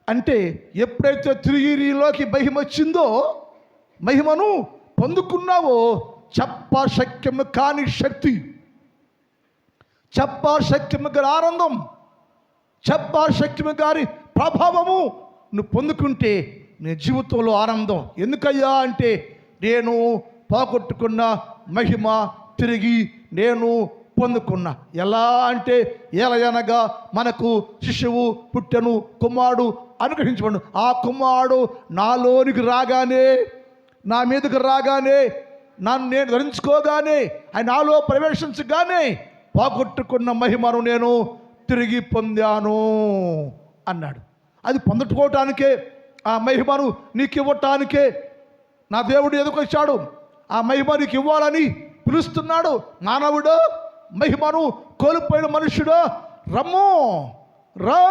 అంటే ఎప్పుడైతే తిరిగి నీలోకి మహిమ వచ్చిందో, మహిమను పొందుకున్నావో, చెప్పశక్యము కాని శక్తి, చెప్పశక్యము గారి ఆనందం, చెప్పశక్యము గారి ప్రభావము నువ్వు పొందుకుంటే నీ జీవితంలో ఆనందం. ఎందుకయ్యా అంటే, నేను పోగొట్టుకున్న మహిమ తిరిగి నేను పొందుకున్నా. ఎలా అంటే, ఎలయనగా మనకు శిశువు పుట్టెను, కుమారుడు అనుగ్రహించబడు. ఆ కుమారుడు నాలోనికి రాగానే, నా మీదకి రాగానే, నన్ను నేను ధరించుకోగానే, ఆయన నాలో ప్రవేశించగానే పోగొట్టుకున్న మహిమను నేను తిరిగి పొందాను అన్నాడు. అది పొందుకోవటానికే, ఆ మహిమను నీకు ఇవ్వటానికే నా దేవుడు ఎదుకొచ్చాడు. ఆ మహిమ నీకు ఇవ్వాలని పిలుస్తున్నాడు. మానవుడు, మహిమను కోల్పోయిన మనుషుడు, రమ్ము రా,